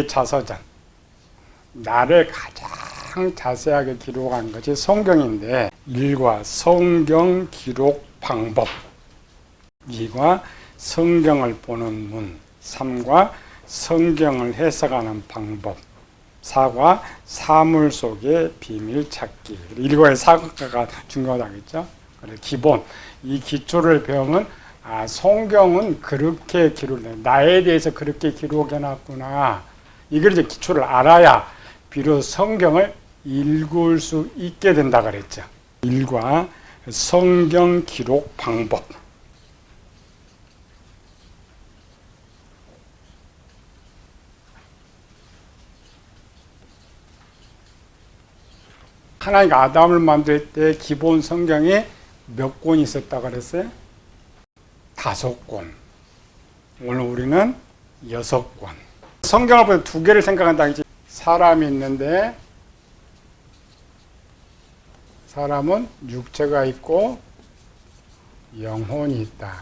자서전, 나를 가장 자세하게 기록한 것이 성경인데 1과 성경 기록 방법, 2과 성경을 보는 문, 3과 성경을 해석하는 방법, 4과 사물 속의 비밀 찾기. 1과의 4과가 중요하다겠죠. 기본, 이 기초를 배우면 성경은 그렇게 기록해, 나에 대해서 그렇게 기록해놨구나. 이걸 이제 기초를 알아야 비로소 성경을 읽을 수 있게 된다 그랬죠. 1과 성경 기록 방법. 하나님가 아담을 만들 때 기본 성경이 몇 권이 있었다 그랬어요? 5권. 오늘 우리는 6권. 성경을 보면 2개를 생각한다. 사람이 있는데 사람은 육체가 있고 영혼이 있다.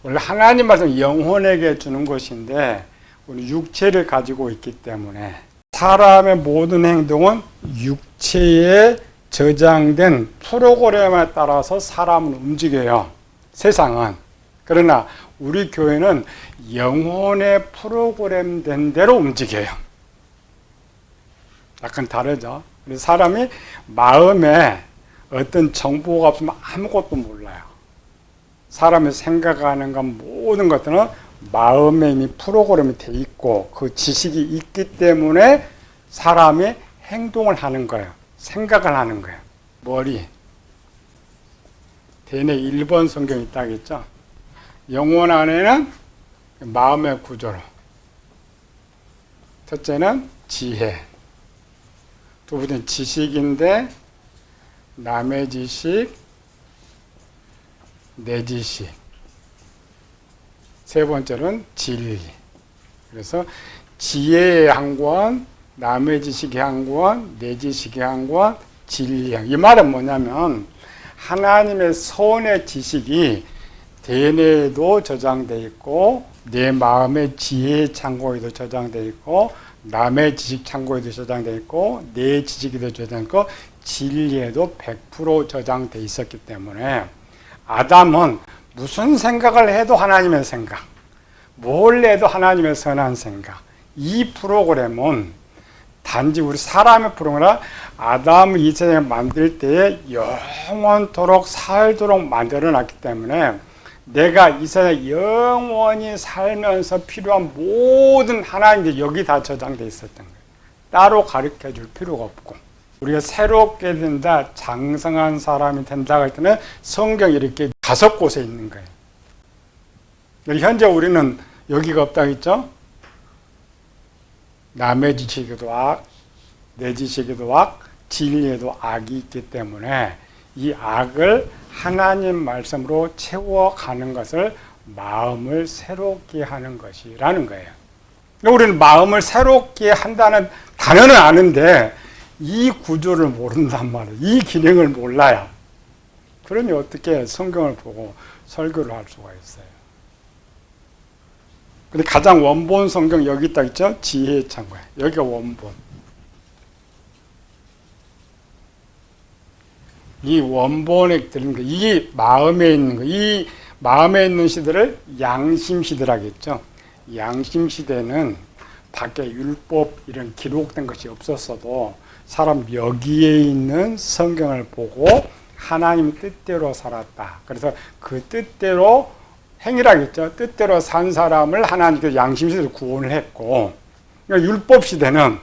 원래 하나님 말씀 영혼에게 주는 것인데 우리 육체를 가지고 있기 때문에 사람의 모든 행동은 육체에 저장된 프로그램에 따라서 사람은 움직여요. 세상은. 그러나 우리 교회는 영혼의 프로그램된 대로 움직여요. 약간 다르죠. 그래서 사람이 마음에 어떤 정보가 없으면 아무것도 몰라요. 사람이 생각하는 건 모든 것들은 마음에 이미 프로그램이 돼 있고 그 지식이 있기 때문에 사람이 행동을 하는 거예요. 생각을 하는 거예요. 머리. 대뇌 1번 성경이 있다겠죠. 영혼 안에는 마음의 구조로. 첫째는 지혜. 두 번째는 지식인데 남의 지식, 내 지식. 세 번째는 진리. 그래서 지혜의 한 권, 남의 지식의 한 권, 내 지식의 한 권, 진리의 한 권. 이 말은 뭐냐면 하나님의 선의 지식이 대뇌에도 저장되어 있고 내 마음의 지혜 창고에도 저장되어 있고 남의 지식 창고에도 저장되어 있고 내 지식에도 저장되어 있고 진리에도 100% 저장되어 있었기 때문에 아담은 무슨 생각을 해도 하나님의 생각, 뭘 해도 하나님의 선한 생각. 이 프로그램은 단지 우리 사람의 프로그램이라 아담을 이 세상에 만들 때에 영원토록 살도록 만들어놨기 때문에 내가 이 세상에 영원히 살면서 필요한 모든 하나님들이 여기 다 저장되어 있었던 거예요. 따로 가르쳐 줄 필요가 없고 우리가 새롭게 된다, 장성한 사람이 된다 할 때는 성경이 이렇게 5곳에 있는 거예요. 현재 우리는 여기가 없다 했죠? 남의 지식에도 악, 내 지식에도 악, 진리에도 악이 있기 때문에 이 악을 하나님 말씀으로 채워가는 것을 마음을 새롭게 하는 것이라는 거예요. 우리는 마음을 새롭게 한다는 단어는 아는데 이 구조를 모른단 말이에요. 이 기능을 몰라요. 그러니 어떻게 성경을 보고 설교를 할 수가 있어요. 근데 가장 원본 성경 여기 있다 있죠? 지혜의 창고에. 여기가 원본. 이 원본에 들은 거, 이 마음에 있는 거, 이 마음에 있는 시대를 양심 시대라겠죠. 양심 시대는 밖에 율법 이런 기록된 것이 없었어도 사람 여기에 있는 성경을 보고 하나님 뜻대로 살았다. 그래서 그 뜻대로 행위라겠죠. 뜻대로 산 사람을 하나님께서 양심 시대로 구원을 했고, 그러니까 율법 시대는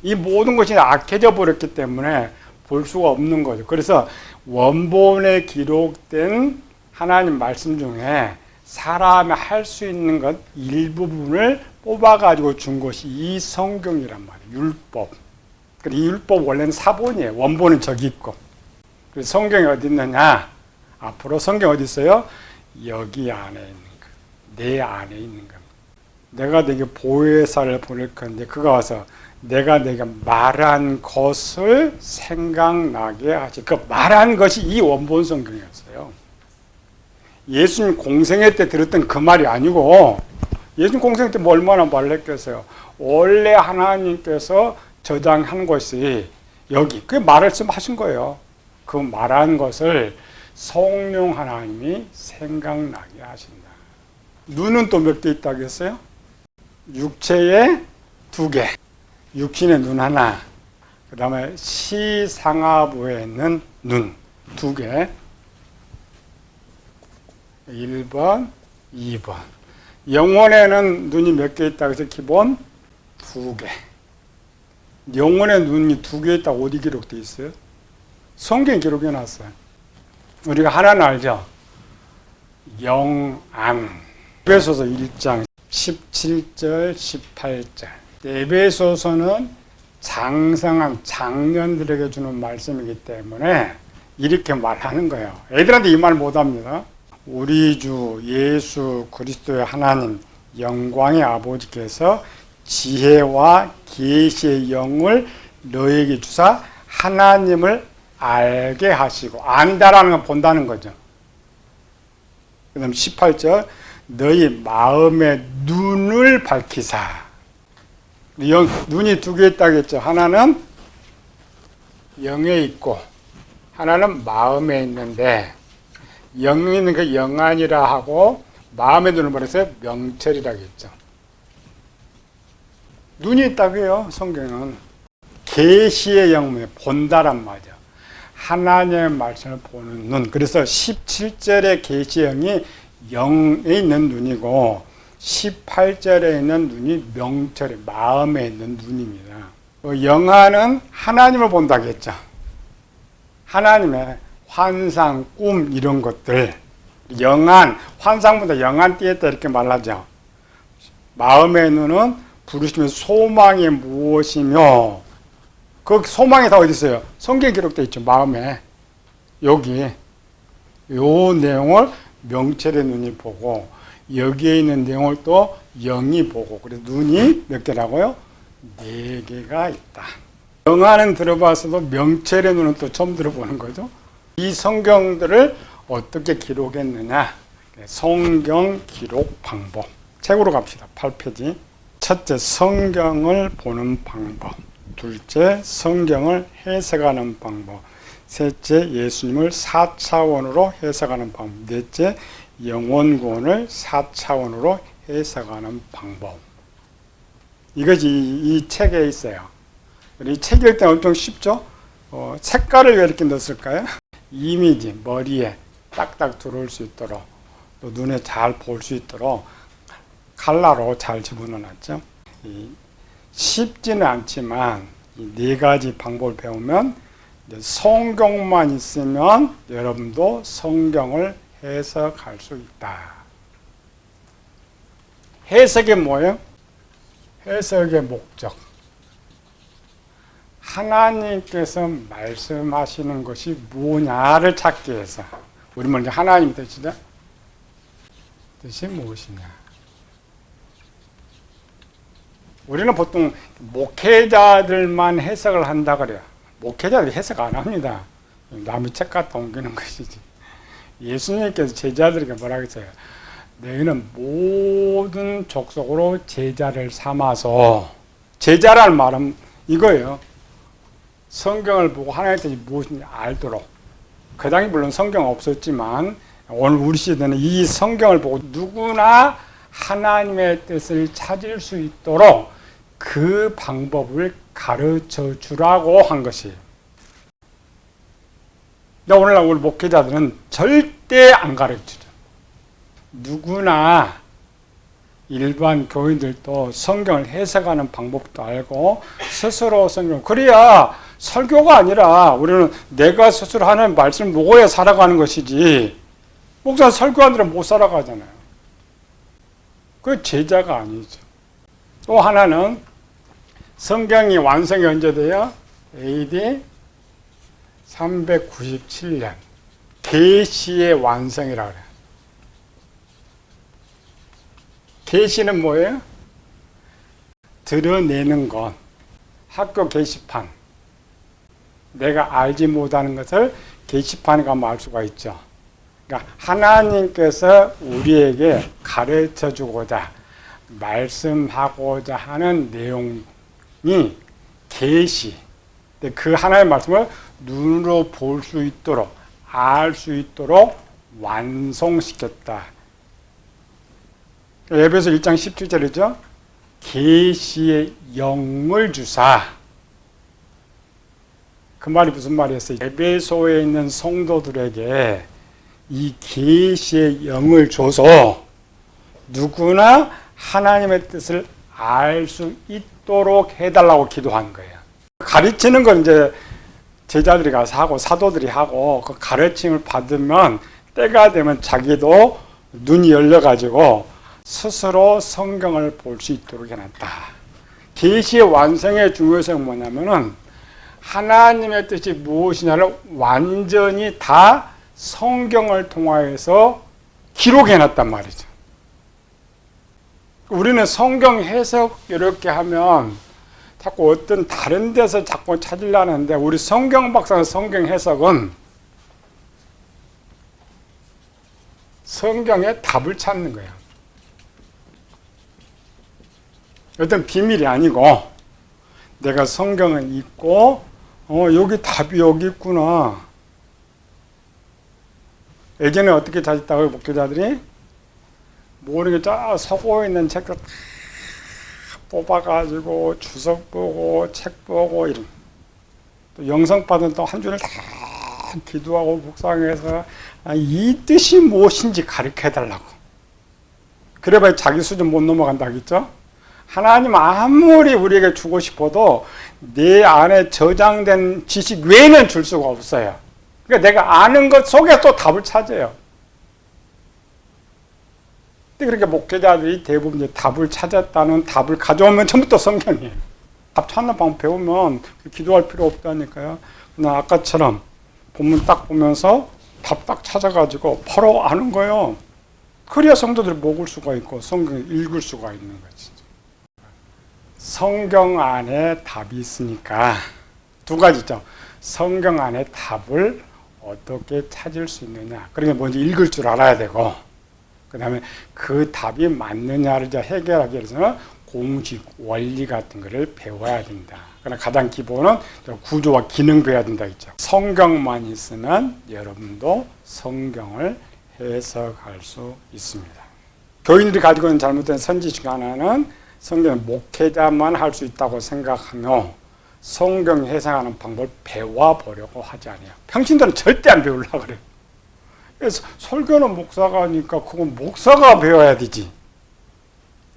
이 모든 것이 악해져 버렸기 때문에 볼 수가 없는 거죠. 그래서 원본에 기록된 하나님 말씀 중에 사람이 할 수 있는 것 일부분을 뽑아가지고 준 것이 이 성경이란 말이에요. 율법. 이 율법 원래는 사본이에요. 원본은 저기 있고. 그래서 성경이 어디 있느냐? 앞으로 성경 어디 있어요? 여기 안에 있는 거. 내 안에 있는 겁니다. 내가 내게 보혜사를 보낼 건데 그가 와서 내가 내게 말한 것을 생각나게 하지. 그 말한 것이 이 원본 성경이었어요. 예수님 공생애 때 들었던 그 말이 아니고 예수님 공생 때 뭐 얼마나 말했겠어요. 원래 하나님께서 저장한 것이 여기 그 말씀하신 거예요. 그 말한 것을 성령 하나님이 생각나게 하신다. 눈은 또 몇 개 있다고 했어요? 육체에 2개, 육신의 눈 하나, 그 다음에 시상하부에 있는 눈 2개, 1번, 2번. 영혼에는 눈이 몇 개 있다고 해서 기본 2개. 영혼의 눈이 2개 있다고 어디 기록되어 있어요? 성경에 기록해 놨어요. 우리가 하나는 알죠? 영안. 에베소서 1장 17절, 18절. 에베소서는 장성한 장년들에게 주는 말씀이기 때문에 이렇게 말하는 거예요. 애들한테 이 말 못합니다. 우리 주 예수 그리스도의 하나님 영광의 아버지께서 지혜와 계시의 영을 너에게 주사 하나님을 알게 하시고, 안다라는 건 본다는 거죠. 그 다음 18절, 너희 마음의 눈을 밝히사. 눈이 2개 있다고 했죠. 하나는 영에 있고 하나는 마음에 있는데, 영에 있는 그 영안이라 하고 마음의 눈을 말해서 명철이라고 했죠. 눈이 있다고 해요. 성경은 계시의 영문에 본다란 말이죠. 하나님의 말씀을 보는 눈. 그래서 17절의 계시의 영이 영에 있는 눈이고 18절에 있는 눈이 명철의 마음에 있는 눈입니다. 영안은 하나님을 본다고 했죠. 하나님의 환상, 꿈 이런 것들. 영안, 환상보다 영안 띄었다 이렇게 말하죠. 마음의 눈은 부르시면 소망이 무엇이며, 그 소망이 다 어디 있어요? 성경에 기록되어 있죠. 마음에. 여기 요 내용을 명철의 눈이 보고 여기에 있는 내용을 또 영이 보고, 그래서 눈이 몇 개라고요? 4개가 있다. 영화는 들어봤어도 명철의 눈은 또 처음 들어보는 거죠. 이 성경들을 어떻게 기록했느냐? 성경 기록 방법. 책으로 갑시다. 8페이지. 첫째, 성경을 보는 방법. 둘째, 성경을 해석하는 방법. 셋째, 예수님을 4차원으로 해석하는 방법. 넷째, 영혼구원을 4차원으로 해석하는 방법. 이것이 이 책에 있어요. 이 책 읽을 때 엄청 쉽죠? 색깔을 왜 이렇게 넣었을까요? 이미지, 머리에 딱딱 들어올 수 있도록, 또 눈에 잘 볼 수 있도록 칼라로 잘 집어넣어놨죠. 쉽지는 않지만 이 4가지 방법을 배우면 성경만 있으면 여러분도 성경을 해석할 수 있다. 해석이 뭐예요? 해석의 목적. 하나님께서 말씀하시는 것이 뭐냐를 찾기 위해서. 우리 먼저 하나님 뜻이죠? 뜻이 무엇이냐? 우리는 보통 목회자들만 해석을 한다 그래요. 목회자들이 해석 안 합니다. 남의 책 갖다 옮기는 것이지. 예수님께서 제자들에게 뭐라고 했어요? 너희는 모든 족속으로 제자를 삼아서, 제자라는 말은 이거예요. 성경을 보고 하나님의 뜻이 무엇인지 알도록. 그 당시 물론 성경 없었지만 오늘 우리 시대는 이 성경을 보고 누구나 하나님의 뜻을 찾을 수 있도록 그 방법을 가르쳐 주라고 한 것이에요. 근데 오늘날 우리 목회자들은 절대 안 가르치죠. 누구나 일반 교인들도 성경을 해석하는 방법도 알고 스스로 성경, 그래야 설교가 아니라 우리는 내가 스스로 하는 말씀을 먹어야 살아가는 것이지, 목사는 설교하느라 못 살아가잖아요. 그 제자가 아니죠. 또 하나는 성경이 완성이 언제 돼요? AD 397년 계시의 완성이라고 그래요. 계시는 뭐예요? 드러내는 것. 학교 게시판. 내가 알지 못하는 것을 게시판에 가면 알 수가 있죠. 그러니까 하나님께서 우리에게 가르쳐 주고자 말씀하고자 하는 내용이 계시. 그 하나의 말씀을 눈으로 볼 수 있도록, 알 수 있도록 완성시켰다. 에베소 1장 17절이죠. 계시의 영을 주사. 그 말이 무슨 말이었어요? 에베소에 있는 성도들에게 이 계시의 영을 줘서 누구나 하나님의 뜻을 알 수 있도록 해달라고 기도한 거예요. 가르치는 건 이제 제자들이 가서 하고 사도들이 하고 그 가르침을 받으면 때가 되면 자기도 눈이 열려가지고 스스로 성경을 볼 수 있도록 해놨다. 계시의 완성의 중요성은 뭐냐면은 하나님의 뜻이 무엇이냐를 완전히 다 성경을 통하여서 기록해놨단 말이죠. 우리는 성경 해석 이렇게 하면 자꾸 어떤 다른 데서 자꾸 찾으려는데 우리 성경 박사의 성경 해석은 성경의 답을 찾는 거예요. 어떤 비밀이 아니고 내가 성경을 읽고 여기 답이 여기 있구나. 예전에 어떻게 찾았다고요? 목회자들이 모르게 쫙 서고 있는 책들 다 뽑아가지고 주석 보고 책 보고 이런 또 영성받은 또 한 줄을 다 기도하고 묵상해서 이 뜻이 무엇인지 가르쳐달라고. 그래봐야 자기 수준 못 넘어간다 하겠죠? 하나님 아무리 우리에게 주고 싶어도 내 안에 저장된 지식 외에는 줄 수가 없어요. 그러니까 내가 아는 것 속에 또 답을 찾아요. 근데 그렇게 목회자들이 대부분 이제 답을 찾았다는 답을 가져오면 전부 또 성경이에요. 답 찾는 방법 배우면 기도할 필요 없다니까요. 그냥 아까처럼 본문 딱 보면서 답 딱 찾아가지고 바로 아는 거예요. 그래야 성도들이 먹을 수가 있고 성경을 읽을 수가 있는 거지. 성경 안에 답이 있으니까 두 가지죠. 성경 안에 답을 어떻게 찾을 수 있느냐. 그러니까 먼저 읽을 줄 알아야 되고 그 다음에 그 답이 맞느냐를 해결하기 위해서는 공식, 원리 같은 거를 배워야 된다. 그러나 가장 기본은 구조와 기능 배워야 된다 했죠. 성경만 있으면 여러분도 성경을 해석할 수 있습니다. 교인들이 가지고 있는 잘못된 선지식 하나는 성경 목회자만 할 수 있다고 생각하며 성경 해석하는 방법을 배워보려고 하지 않아요. 평신도는 절대 안 배우려고 그래요. 그래서 설교는 목사가 하니까 그건 목사가 배워야 되지.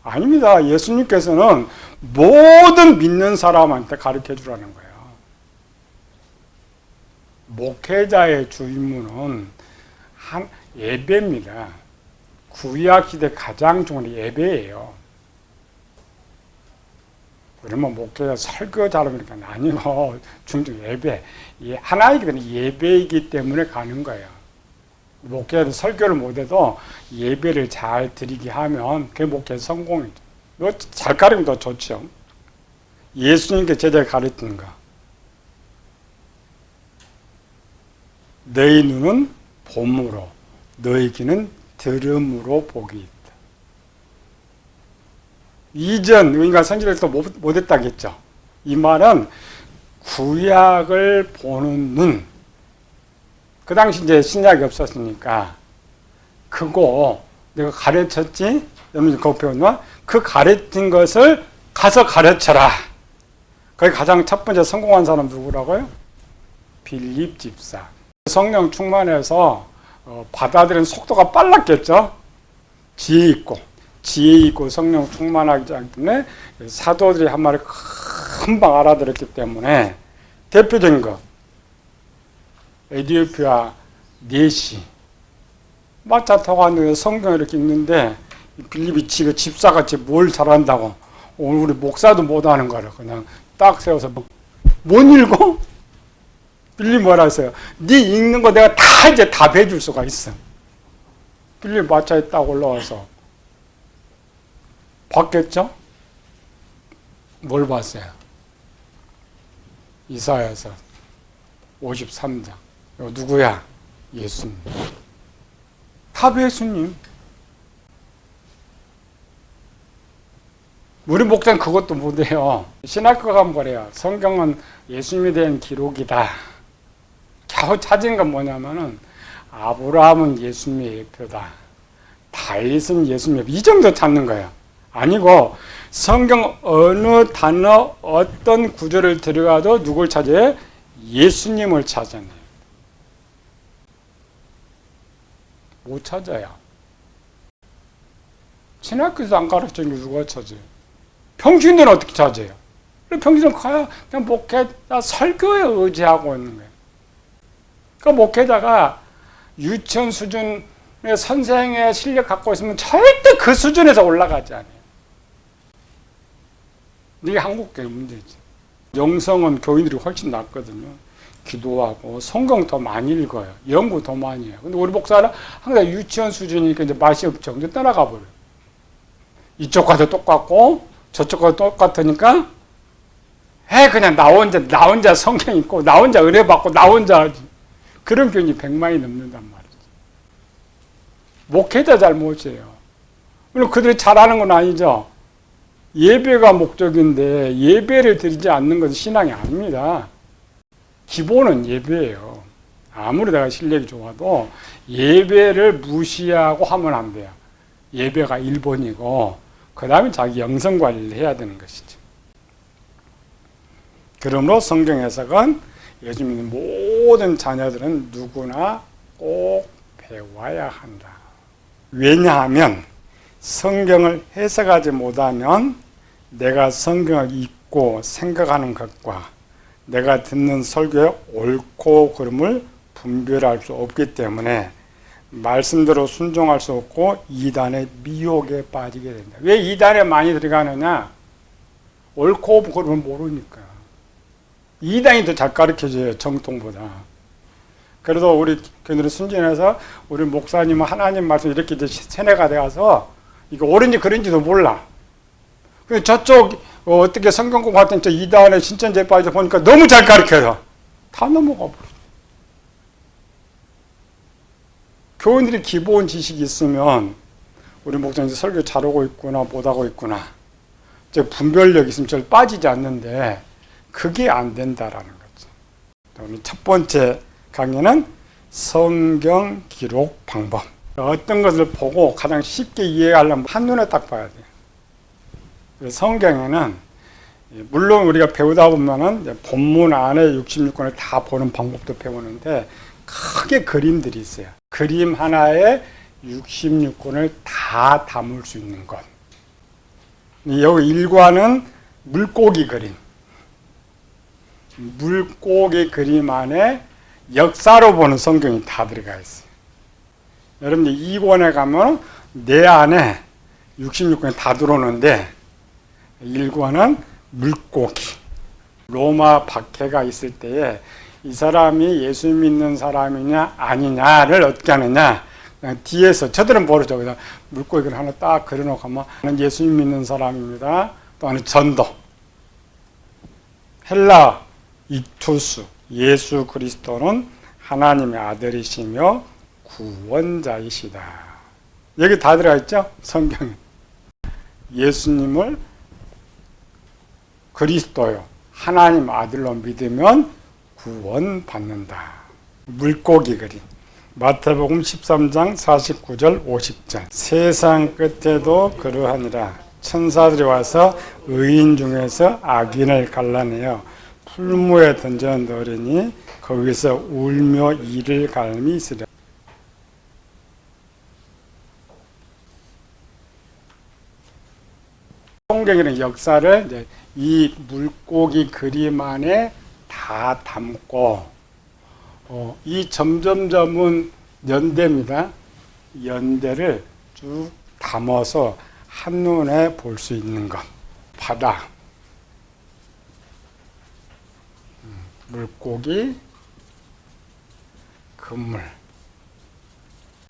아닙니다. 예수님께서는 모든 믿는 사람한테 가르쳐 주라는 거예요. 목회자의 주 임무는 한 예배입니다. 구약 시대 가장 중요한 예배예요. 그러면 목회자 설교 잘하니까 아니고 중중 예배. 하나이기 때문에 예배이기 때문에 가는 거예요. 목회자도 설교를 못해도 예배를 잘 드리게 하면 그게 목회 성공이죠. 너 잘 가르치면 더 좋죠. 예수님께 제자가 가르치는 거. 너희 눈은 봄으로, 너희 귀는 들음으로 복이 있다. 이전 우리가 선지자를 못했다겠죠. 이 말은 구약을 보는 눈. 그 당시 이제 신약이 없었으니까 그거 내가 가르쳤지? 여러분 그거 배웠나? 그 가르친 것을 가서 가르쳐라. 거기 가장 첫 번째 성공한 사람 누구라고요? 빌립 집사. 성령 충만해서 받아들이는 속도가 빨랐겠죠? 지혜 있고 성령 충만하기 때문에 사도들이 한 말을 금방 알아들었기 때문에 대표적인 거 에디오피아 네시 마차 타고 왔는데 성경을 이렇게 읽는데 빌립이 지가 집사같이 뭘 잘한다고 오늘 우리 목사도 못하는 거라 그냥 딱 세워서 못 읽어? 빌립 뭐라 했어요? 네 읽는 거 내가 다 이제 답해 줄 수가 있어. 빌립 마차에 딱 올라와서 봤겠죠? 뭘 봤어요? 이사야서 53장. 이거 누구야? 예수님. 답 예수님. 우리 목사는 그것도 못해요. 신학교 가면 그래요. 성경은 예수님에 대한 기록이다. 겨우 찾은 건 뭐냐면은 아브라함은 예수님의 예표다. 다윗은 예수님의 예표. 이 정도 찾는 거예요. 아니고 성경 어느 단어 어떤 구절을 들어가도 누굴 찾아요? 예수님을 찾아내요. 못 찾아요. 신학교에서 안 가르쳐 준 누가 찾아요? 평신도는 어떻게 찾아요? 평신도는 가야 그냥 목회자 설교에 의지하고 있는 거예요. 그 목회자가 유치원 수준의 선생의 실력 갖고 있으면 절대 그 수준에서 올라가지 않아요. 이게 한국교회 문제지. 영성은 교인들이 훨씬 낫거든요. 기도하고 성경 더 많이 읽어요. 연구 더 많이 해요. 근데 우리 목사는 항상 유치원 수준이니까 이제 맛이 없죠. 근데 따라가 버려요. 이쪽 가도 똑같고 저쪽 가도 똑같으니까 그냥 나 혼자 성경 읽고 나 혼자 은혜 받고 나 혼자 하지. 그런 교인이 100만이 넘는단 말이죠. 목회자 잘못이에요. 물론 그들이 잘하는 건 아니죠. 예배가 목적인데 예배를 드리지 않는 것은 신앙이 아닙니다. 기본은 예배예요. 아무리 내가 실력이 좋아도 예배를 무시하고 하면 안 돼요. 예배가 1번이고 그 다음에 자기 영성 관리를 해야 되는 것이죠. 그러므로 성경 해석은 예수 믿는 모든 자녀들은 누구나 꼭 배워야 한다. 왜냐하면 성경을 해석하지 못하면 내가 성경을 읽고 생각하는 것과 내가 듣는 설교의 옳고 그름을 분별할 수 없기 때문에 말씀대로 순종할 수 없고 이단의 미혹에 빠지게 된다. 왜 이단에 많이 들어가느냐? 옳고 그름을 모르니까. 이단이 더 잘 가르쳐줘요, 정통보다. 그래도 우리 교인들은 순진해서 우리 목사님은 하나님 말씀 이렇게 이제 세뇌가 되어서 이거 옳은지 그른지도 몰라. 근데 저쪽 어떻게 성경 공부할 때 이단의 신천지에 빠져 보니까 너무 잘 가르쳐요. 다 넘어가 버려. 교인들이 기본 지식이 있으면 우리 목사님 설교 잘하고 있구나 못하고 있구나 분별력이 있으면 절 빠지지 않는데 그게 안 된다라는 거죠. 오늘 첫 번째 강의는 성경 기록 방법. 어떤 것을 보고 가장 쉽게 이해하려면 한눈에 딱 봐야 돼요. 성경에는 물론 우리가 배우다 보면은 본문 안에 66권을 다 보는 방법도 배우는데 크게 그림들이 있어요. 그림 하나에 66권을 다 담을 수 있는 것. 여기 1관은 물고기 그림. 물고기 그림 안에 역사로 보는 성경이 다 들어가 있어요. 여러분들 2권에 가면 내 안에 66권이 다 들어오는데 1권은 물고기. 로마 박해가 있을 때에 이 사람이 예수 믿는 사람이냐 아니냐를 어떻게 하느냐 그냥 뒤에서 저들은 모르죠. 그냥 물고기를 하나 딱 그려놓고 하면 나는 예수 믿는 사람입니다. 또 하나 전도 헬라 이투스 예수 그리스도는 하나님의 아들이시며 구원자이시다. 여기 다 들어가 있죠? 성경에. 예수님을 그리스도요 하나님 아들로 믿으면 구원받는다. 물고기 그림. 마태복음 13장 49절 50절. 세상 끝에도 그러하니라. 천사들이 와서 의인 중에서 악인을 갈라내어 풀무에 던져 넣으리니 거기서 울며 이를 갈음이 있으리라. 성경에는 역사를 이제 이 물고기 그림 안에 다 담고 이 점점점은 연대입니다. 연대를 쭉 담아서 한눈에 볼 수 있는 것. 바다, 물고기, 그물.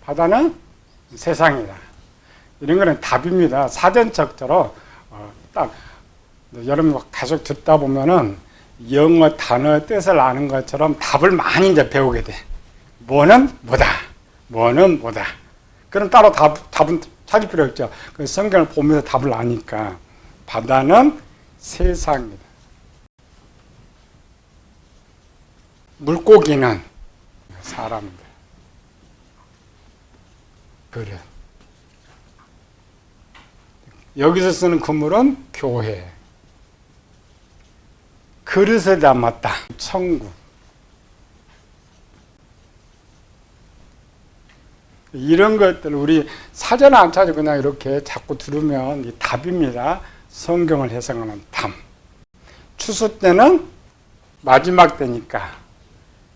바다는 세상이다. 이런 거는 답입니다. 사전책처럼 딱 여러분 계속 듣다 보면은 영어 단어 뜻을 아는 것처럼 답을 많이 이제 배우게 돼. 뭐는 뭐다. 뭐는 뭐다. 그럼 따로 답은 찾을 필요 없죠. 성경을 보면서 답을 아니까. 바다는 세상이다. 물고기는 사람들. 그래. 여기서 쓰는 그물은 교회. 그릇에 담았다. 천국. 이런 것들 우리 사전 안 찾아 그냥 이렇게 자꾸 들으면 답입니다. 성경을 해석하는 답. 추수 때는 마지막 때니까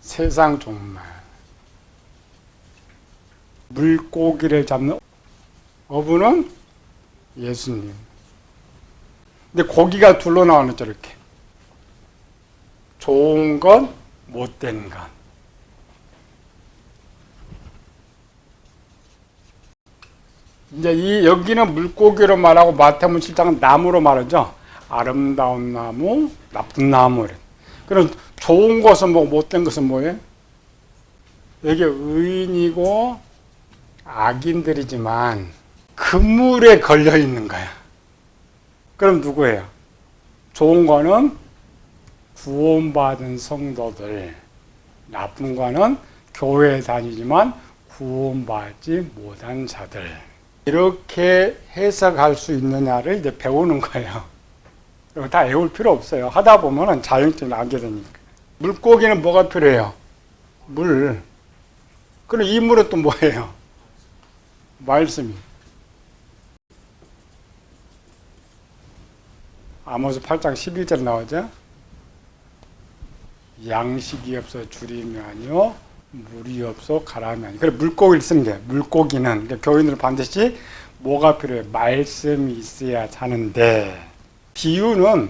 세상 종말. 물고기를 잡는 어부는 예수님. 근데 고기가 둘로 나오는 저렇게. 좋은 것, 못된 것. 이제 여기는 물고기로 말하고 마태복음 7장은 나무로 말하죠. 아름다운 나무, 나쁜 나무. 그럼 좋은 것은 뭐고 못된 것은 뭐예요? 여기 의인이고 악인들이지만 그물에 걸려 있는 거야. 그럼 누구예요? 좋은 거는 구원받은 성도들, 나쁜 거는 교회에 다니지만 구원받지 못한 자들. 이렇게 해석할 수 있느냐를 이제 배우는 거예요. 다 외울 필요 없어요. 하다 보면 자연적으로 알게 되니까. 물고기는 뭐가 필요해요? 물. 그럼 이 물은 또 뭐예요? 말씀이. 아모스 8장 11절 나오죠? 양식이 없어 주림이 아니요 물이 없어 가람이 아니요. 그래 물고기를 쓰는 게 물고기는 그러니까 교인들은 반드시 뭐가 필요해? 말씀이 있어야 하는데 비유는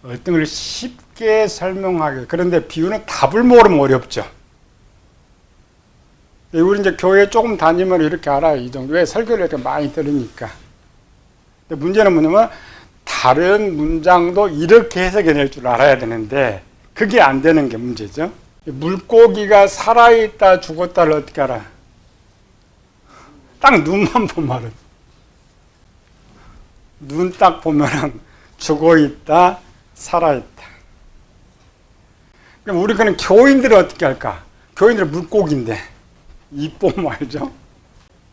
어떤 걸 쉽게 설명하게. 그런데 비유는 답을 모르면 어렵죠. 우리 이제 교회 조금 다니면 이렇게 알아요. 이 정도. 왜 설교를 이렇게 많이 들으니까. 근데 문제는 뭐냐면 다른 문장도 이렇게 해석해낼 줄 알아야 되는데 그게 안 되는 게 문제죠. 물고기가 살아있다 죽었다를 어떻게 알아? 딱 눈만 보면은 눈 딱 보면은 죽어있다 살아있다. 그럼 우리 그냥 교인들은 어떻게 할까? 교인들은 물고기인데 이쁨 알죠?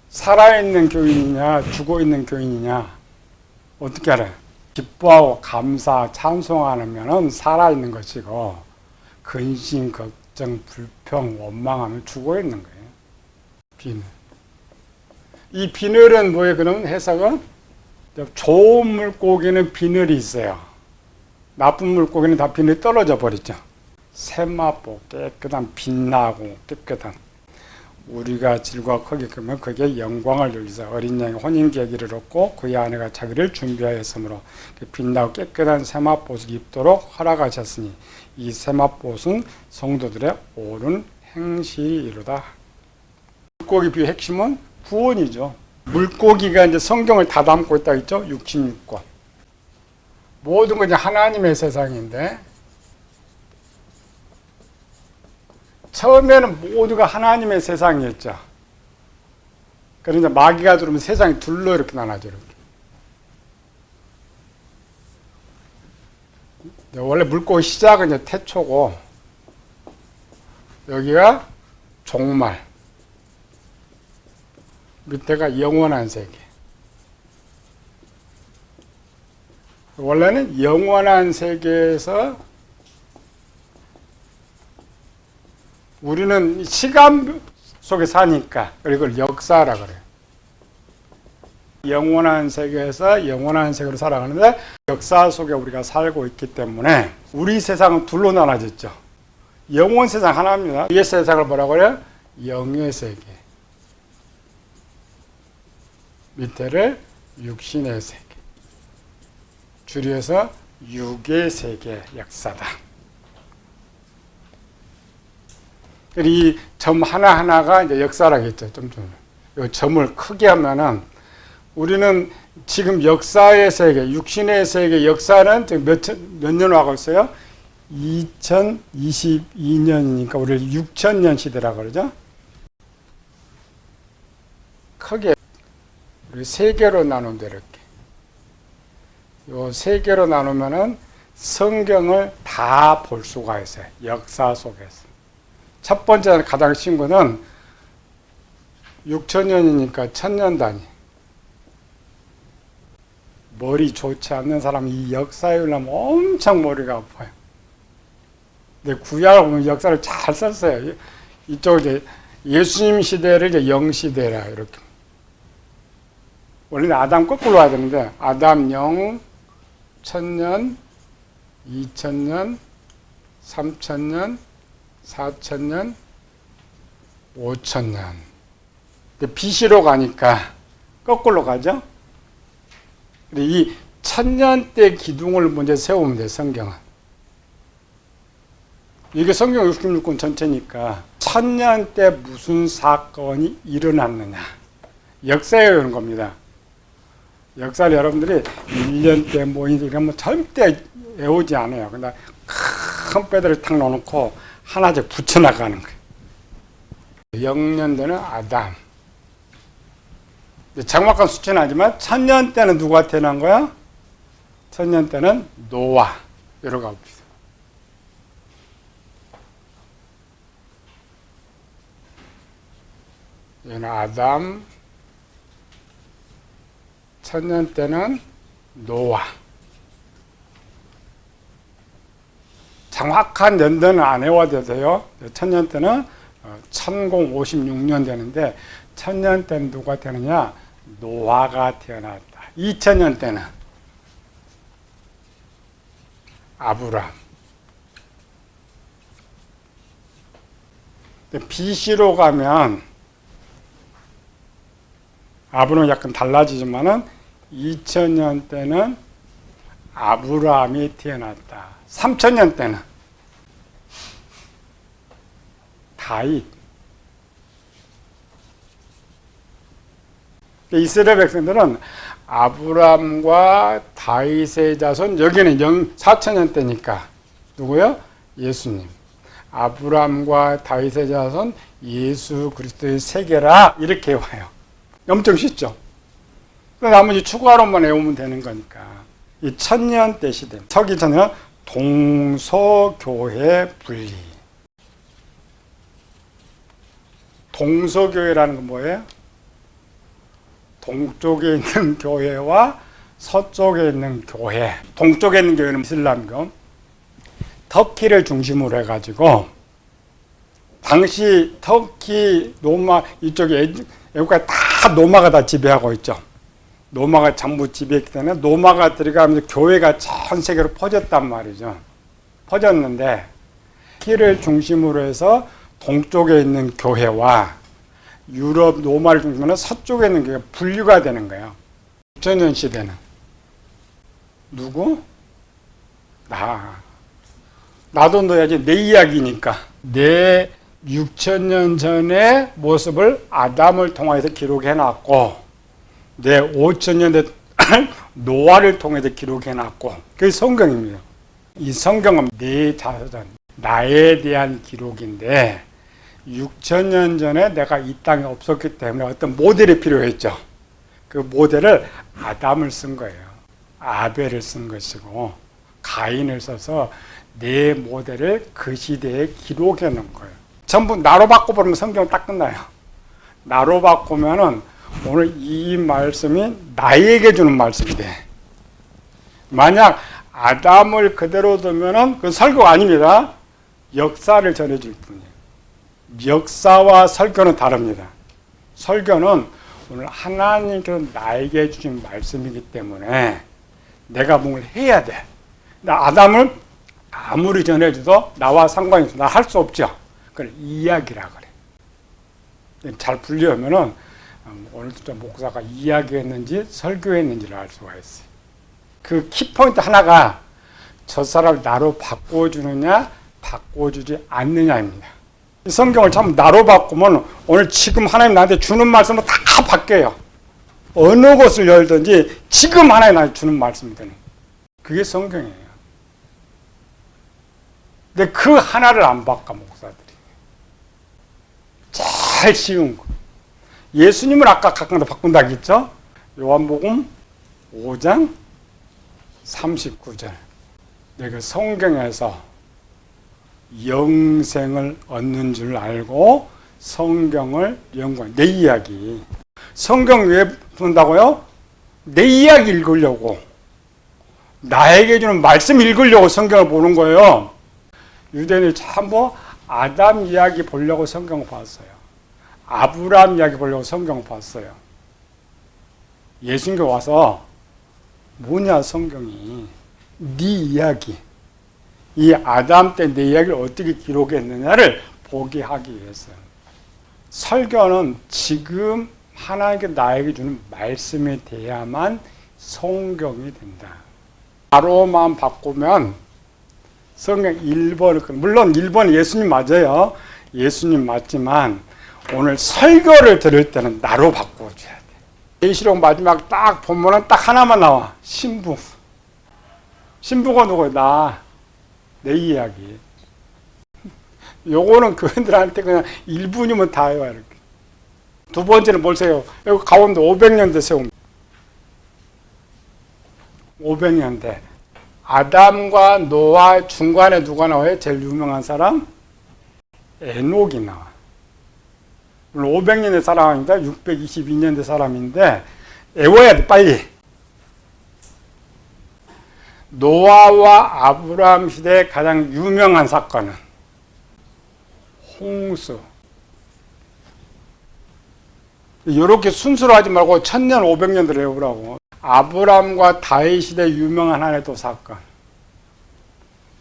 살아있는 교인이냐 죽어있는 교인이냐 어떻게 알아요? 기뻐하고 감사 찬송하면 살아있는 것이고 근심 걱정 불평 원망하면 죽어있는 거예요. 비늘. 이 비늘은 뭐예요? 그러면 해석은 좋은 물고기는 비늘이 있어요. 나쁜 물고기는 다 비늘이 떨어져 버리죠. 세마포 깨끗한 빛나고 깨끗한 우리가 질과 크게 크면 그게 영광을 돌리사 어린 양의 혼인계기를 얻고 그의 아내가 자기를 준비하였으므로 빛나고 깨끗한 세마포옷을 입도록 허락하셨으니 이 세마포옷은 성도들의 옳은 행실이로다. 물고기 비유 핵심은 구원이죠. 물고기가 이제 성경을 다 담고 있다 했죠. 66권. 모든 건 이제 하나님의 세상인데 처음에는 모두가 하나님의 세상이었죠. 그러니까 마귀가 들어오면 세상이 둘로 이렇게 나눠져. 이렇게. 원래 물고기 시작은 이제 태초고 여기가 종말. 밑에가 영원한 세계. 원래는 영원한 세계에서 우리는 시간 속에 사니까 이걸 역사라 그래요. 영원한 세계에서 영원한 세계로 살아가는데 역사 속에 우리가 살고 있기 때문에 우리 세상은 둘로 나눠졌죠. 영원 세상 하나입니다. 위의 세상을 뭐라고 그래요? 영의 세계. 밑에를 육신의 세계. 줄여서 육의 세계 역사다. 이 점 하나하나가 이제 역사라겠죠. 이 점을 크게 하면은 우리는 지금 역사의 세계, 육신의 세계 역사는 몇 년 하고 있어요? 2022년이니까 우리 6000년 시대라고 그러죠. 크게 우리 세계로 나눈다 이렇게. 요 세 개로 나누면은 성경을 다 볼 수가 있어요. 역사 속에서. 첫 번째 가장 쉬운 거는 6천년이니까 천년 단위. 머리 좋지 않는 사람이 이 역사에 올라면 엄청 머리가 아파요. 근데 구약을 보면 역사를 잘 썼어요. 이쪽 이제 예수님 시대를 이제 영시대라 이렇게. 원래는 아담 거꾸로 와야 되는데 아담 영, 천년, 2000년, 3000년, 4000년, 5000년. 근데 BC로 가니까 거꾸로 가죠. 이 천년대 기둥을 먼저 세우면 돼요, 성경은. 이게 성경 66권 전체니까 천년 때 무슨 사건이 일어났느냐. 역사에 오는 겁니다. 역사를 여러분들이 1년 때 뭐인지 이러면 절대 외우지 않아요. 근데 큰 빼들을 탁 넣어놓고 하나씩 붙여나가는 거예요. 영년대는 아담. 정확한 수치는 아니지만 천년 때는 누가 태어난 거야? 천년 때는 노아. 이러고 봅시다. 얘는 아담, 천년 때는 노아. 정확한 연도는 안 외워도 돼요. 천년 때는 1056년 되는데 천년 때는 누가 태어나냐? 노아가 태어났다. 2000년 때는 아브람. BC로 가면 아브람은 약간 달라지지만은 2000년 때는 아브라함이 태어났다. 3000년 때는 다윗. 이스라엘 백성들은 아브라함과 다윗의 자손, 여기는 4000년 때니까 누구요? 예수님. 아브라함과 다윗의 자손 예수 그리스도의 세계라 이렇게 와요. 엄청 쉽죠? 나머지 추가로만 외우면 되는 거니까. 이 천년대 시대. 서기 전에는 동서교회 분리. 동서교회라는 건 뭐예요? 동쪽에 있는 교회와 서쪽에 있는 교회. 동쪽에 있는 교회는 이슬람교. 터키를 중심으로 해가지고 당시 터키, 로마 이쪽에 애국까지 다 로마가 다 지배하고 있죠. 로마가 전부 지배했기 때문에 로마가 들어가면서 교회가 전 세계로 퍼졌단 말이죠. 퍼졌는데 터키를 중심으로 해서 동쪽에 있는 교회와 유럽 로마를 중심으로 서쪽에 있는 교회가 분류가 되는 거예요. 6천년 시대는 누구? 나도 넣어야지. 내 이야기니까. 내 6천년 전의 모습을 아담을 통해서 기록해놨고 내 5천년 노아를 통해서 기록해놨고 그게 성경입니다. 이 성경은 내 자손, 나에 대한 기록인데 6천년 전에 내가 이 땅에 없었기 때문에 어떤 모델이 필요했죠. 그 모델을 아담을 쓴 거예요. 아벨을 쓴 것이고 가인을 써서 내 모델을 그 시대에 기록해 놓은 거예요. 전부 나로 바꿔버리면 성경 딱 끝나요. 나로 바꾸면은 오늘 이 말씀이 나에게 주는 말씀이 돼. 만약 아담을 그대로 두면은 그 설교가 아닙니다. 역사를 전해줄 뿐이에요. 역사와 설교는 다릅니다. 설교는 오늘 하나님께서 나에게 주신 말씀이기 때문에 내가 뭘 해야 돼. 나 아담을 아무리 전해줘도 나와 상관이 없어. 나 할 수 없죠. 그걸 이야기라 그래. 잘 분류하면은 오늘도 목사가 이야기했는지 설교했는지를 알 수가 있어요. 그 키포인트 하나가 저 사람을 나로 바꿔주느냐 바꿔주지 않느냐입니다. 이 성경을 참 나로 바꾸면 오늘 지금 하나님 나한테 주는 말씀은 다 바뀌어요. 어느 곳을 열든지 지금 하나님 나한테 주는 말씀이 되는 그게 성경이에요. 근데 그 하나를 안 바꿔 목사들이. 제일 쉬운 거. 예수님을 아까 각각 다 바꾼다고 했죠? 요한복음 5장 39절. 내가 성경에서 영생을 얻는 줄 알고 성경을 연구한 내 이야기. 성경 왜 본다고요? 내 이야기 읽으려고. 나에게 주는 말씀 읽으려고 성경을 보는 거예요. 유대인이 전부 아담 이야기 보려고 성경을 봤어요. 아브라함 이야기 보려고 성경을 봤어요. 예수님께 와서 뭐냐 성경이. 네 이야기. 이 아담 때 내 이야기를 어떻게 기록했느냐를 보게 하기 위해서. 설교는 지금 하나님께 나에게 주는 말씀에 대야만 성경이 된다. 바로만 바꾸면 성경 1번을, 물론 1번 예수님 맞아요. 예수님 맞지만 오늘 설교를 들을 때는 나로 바꿔줘야 돼. 계시록 마지막 딱 보면은 딱 하나만 나와. 신부. 신부가 누구야? 나. 내 이야기. 요거는 그분들한테 그냥 1분이면 다예요. 이렇게. 두 번째는 뭘 세요? 여기 가운데 500년대 세웁니다. 500년대. 아담과 노아 중간에 누가 나와요? 제일 유명한 사람? 에녹이 나와. 물론 500년대 사람입니다. 622년대 사람인데 외워야 돼, 빨리. 노아와 아브라함 시대의 가장 유명한 사건은 홍수. 이렇게 순수로 하지 말고 1000년, 500년대를 외우라고. 아브라함과 다윗 시대 유명한 한 해 또 사건.